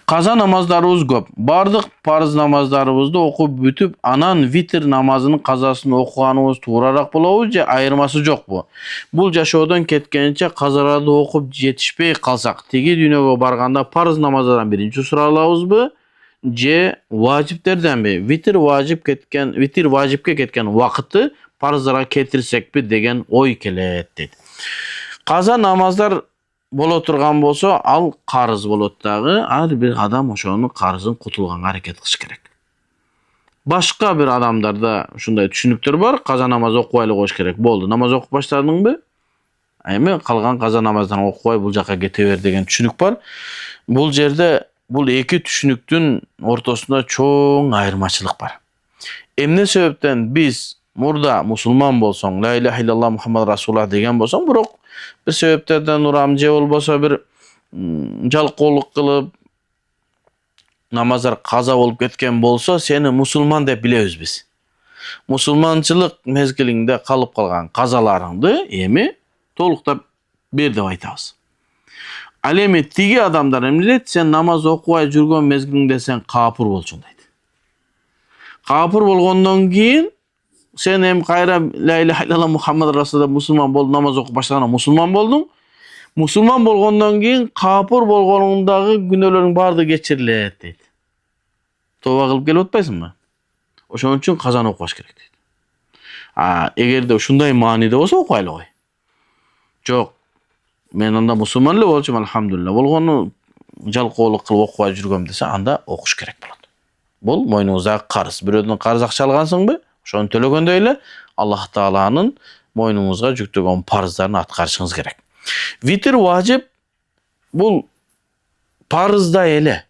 Kaza namazlarыбыз көп. Бардык парыз намаздарыбызды окуп бүтүп, анан витр намазынын казасын окуганыбыз туурараак болобу же айырмасы жокпу? Бул жашоодон кеткенче казаларды окуп жетишпей калсак, тиги дүйнөгө барганда парыз намаздардан биринчи сура алабызбы? Же важиптерденби? Витр важипке кеткен убакытты парыздарга кетирсекпи деген ой келет дейт. Каза намаздар боло турган болсо, ал карыз болот дагы. Ар бир адам ошонун карызын кутулганга аракет кылыш керек. Башка бир адамдарда ушундай түшүнүктөр бар. Каза намаз окубай эле коюш керек. Болду, намаз окуп баштадыңбы? Эми калган каза намаздан окубай бул жака кете бер деген түшүнүк бар. Бул жерде бул эки түшүнүктүн ортосунда чоң айырмачылык бар. Эмне себептен биз мурда мусулман болсоң, ла иляха иллаллах Мухаммад Расулуллах деген болсоң, бирок bir sebeplerden uram же болбосо bir жалкоолук кылып намаздар каза болуп кеткен болсо, сени мусулман деп билебиз биз. Мусулманчылык мезгилинде калып калган казаларыңды эми толуктап бер деп айтабыз. Ал эми тиги адамдар эмне дейт? Сен намаз окубай жүргөн мезгилиңде сен капыр болчуң дейт. Капыр болгондон кийин sen hem kayra la ilahe illallah Muhammed Rasulullah musulman boldun, namaz okup başlaganda musulman boldun. Musulman bolgondan keyin kapır bolgonundagı günölөрүң baardygy geçirilet deyt. Toba kılıp kelip atpaysыңбы? Ошон үчүн казан окубаш керек дейт. Эгерде ушундай маанide болсо окубай эле кой. Жок. Мен анда мусулман эле болчумун, алхамдулилlah. Болгону жалкоолук кылып окубай жүргөм десе, анда окуш керек болот. Бул мойнуңуздагы карыз. Бирөөдөн карыз акча алгансыңбы? Ошону төлөгөндөй эле Аллах Тааланын мойнуңузга жүктөгөн парыздарын аткарышыңыз керек. Витр важип бул парызда эле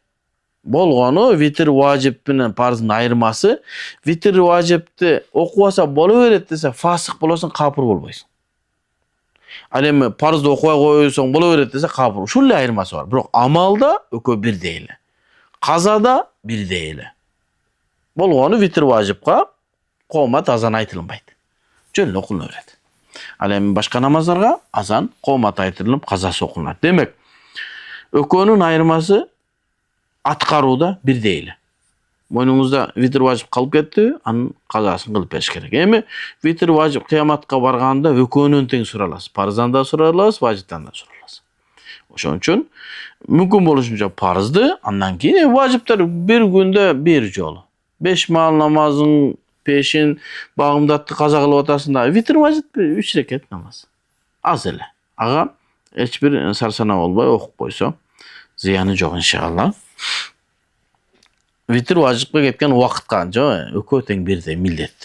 болгону, витр важип менен парыздын айырмасы, витр важипти окубаса боло берет десе, фасык болосуң, капыр болбойсуң. Ал эми парызды окубай койсоң боло берет десе, капыр. Ушул эле айырмасы бар. Бирок амалда экөө бирдей эле. Казада бирдей эле. Болгону витр важипка коомат азан айтылынбайт. Жөн эле окулуна берет. Ал эми башка намаздарга азан коомат айтылып, казасы окулунат. Демек, экөөнүн айырмасы аткарууда бирдей эле. Мойнуңузда витр важип калып кетти, анын казасын кылып бериш керек. Эми витр важип кыяматка барганда экөөнөн тең сураласыз. Парыздан да сураласыз, важиптан да сураласыз. Ошон үчүн мүмкүн болушунча парызды, андан кийин важиптер бир күндө бир жолу. 5 маал намазын пешин багымдатты каза кылып атасың да, витр важип 3 рекет намаз. Аз эле. Ага эч бир сарсана болбой окуп койсо, зыяны жок иншалла. Витр важипке кеткен убакытка экөө тең бирдей милдет.